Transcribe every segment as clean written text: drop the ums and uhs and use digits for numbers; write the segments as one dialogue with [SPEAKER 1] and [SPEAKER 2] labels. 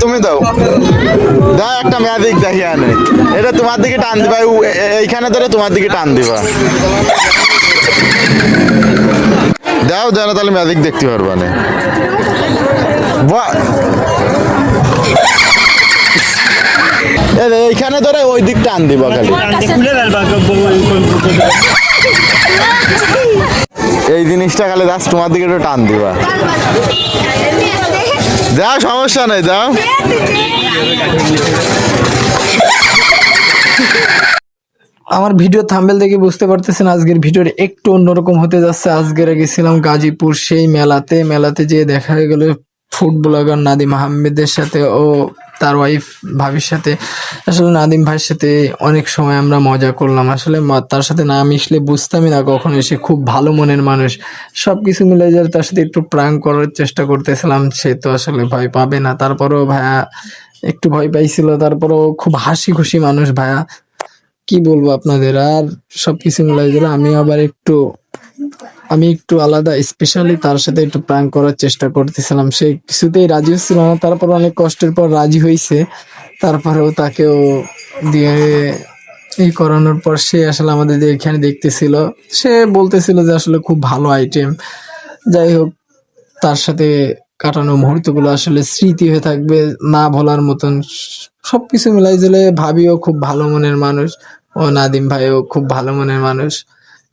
[SPEAKER 1] তুমি দাও দাও একটা ম্যাজিক দেখি আনে, এটা তোমার দিকে টান দিবা, এইখানে ধরে তোমার দিকে টান দিবা। দাও যেন তাহলে ম্যাজিক দেখতে পারবা না। এইখানে ধরে ওই দিক টান দিবা খালি, এই জিনিসটা খালি জাস্ট তোমার দিকে একটু টান দিবা। যাও সমস্যা নেই, যাও।
[SPEAKER 2] আমার ভিডিও থাম্বনেল দেখে বুঝতে পারতেছেন আজকের ভিডিওটা একটু অন্যরকম হতে যাচ্ছে। আজকে গেছিলাম গাজীপুর সেই মেলাতে যেয়ে দেখা হয়ে গেল ফুড ব্লগার নাদিম আহমেদের সাথে ও তার ওয়াইফ ভাবির সাথে। আসলে নাদিম ভাইয়ের সাথে অনেক সময় আমরা মজা করলাম। আসলে তার সাথে না মিশলে বুঝতামই না কখনো, সে খুব ভালো মনের মানুষ। সবকিছু মিলে যার তার সাথে একটু প্রাঙ্ক করার চেষ্টা করতেছিলাম, সে তো আসলে ভয় পাবে না, তারপরেও ভাইয়া একটু ভয় পাইছিল। তারপরেও খুব হাসি খুশি মানুষ ভাইয়া, কি বলবো আপনাদের। আর সবকিছু মিলাই দিলে আমি একটু আলাদা স্পেশালি তার সাথে একটু প্র্যাঙ্ক করার চেষ্টা করতেছিলাম। সে কিছুতেই রাজি হচ্ছিল না, তারপর অনেক কষ্টের পর রাজি হয়েছে। তারপরেও তাকেও দিয়ে এই করানোর পর সে আসলে আমাদের এখানে দেখতেছিল, সে বলতেছিল যে আসলে খুব ভালো আইটেম। যাই হোক, তার সাথে কাটানো মুহূর্তগুলো আসলে স্মৃতি হয়ে থাকবে, না ভোলার মতন। সবকিছু মিলাই দিলে ভাবিও খুব ভালো মনের মানুষ, ও নাদিম ভাইও খুব ভালো মনের মানুষ।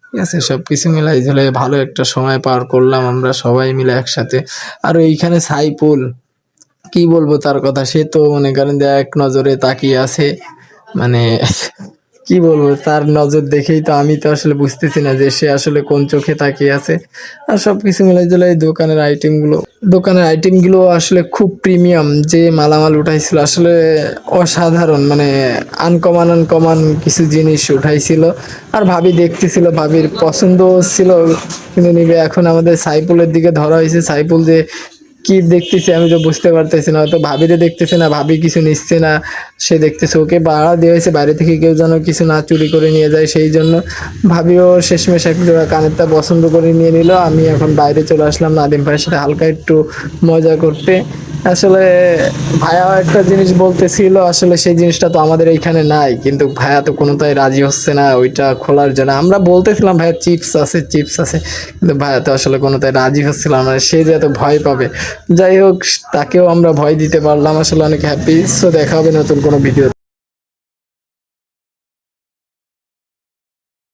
[SPEAKER 2] ঠিক আছে, সবকিছু মিলাই দিলে ভালো একটা সময় পার করলাম আমরা সবাই মিলে একসাথে। আর এইখানে সাইফুল, কি বলবো তার কথা, সে তো মনে করেন যে এক নজরে তাকিয়ে আছে। মানে কি বলবো, তার নজর দেখেই তো আমি তো আসলে বুঝতেছি না যে সে আসলে কোন চোখে তাকিয়ে আছে। আর সবকিছু মিলাই দিলে এই দোকানের আইটেমগুলো আসলে খুব প্রিমিয়াম। যে মালামাল উঠাইছিল আসলে অসাধারণ, মানে আনকমন কিছু জিনিস উঠাইছিল। আর ভাবি দেখতেছিল, ভাবির পছন্দ ছিল কিন্তু নিবে। এখন আমাদের সাইফুলের দিকে ধরা হয়েছে, সাইফুল যে কি দেখতেছে আমি তো বুঝতে পারতেছি না, হয়তো ভাবিরে দেখতেছে না, ভাবি কিছু নিচ্ছে না, সে দেখতেছে। ওকে বাড়া দেওয়া হয়েছে বাইরে থেকে কেউ যেন কিছু না চুরি করে নিয়ে যায়, সেই জন্য ভাবিও শেষমেশ এক জোড়া কানেরটা পছন্দ করে নিয়ে নিল। আমি এখন বাইরে চলে আসলাম নাদিম ভাইয়ের সাথে হালকা একটু মজা করতে। আসলে ভাইয়া একটা জিনিস বলতেছিল, আসলে সেই জিনিসটা তো আমাদের এইখানে নাই, কিন্তু ভাইয়া তো কোনোটাই রাজি হচ্ছে না ওইটা খোলার জন্য। আমরা বলতেছিলাম ভাইয়া চিপস আছে, কিন্তু ভাইয়া তো আসলে কোনোটাই রাজি হচ্ছিলাম না, সে যে এত ভয় পাবে। যাই হোক, তাকেও আমরা ভয় দিতে পারলাম, আসলে অনেক হ্যাপি। সো দেখা হবে নতুন কোনো ভিডিও।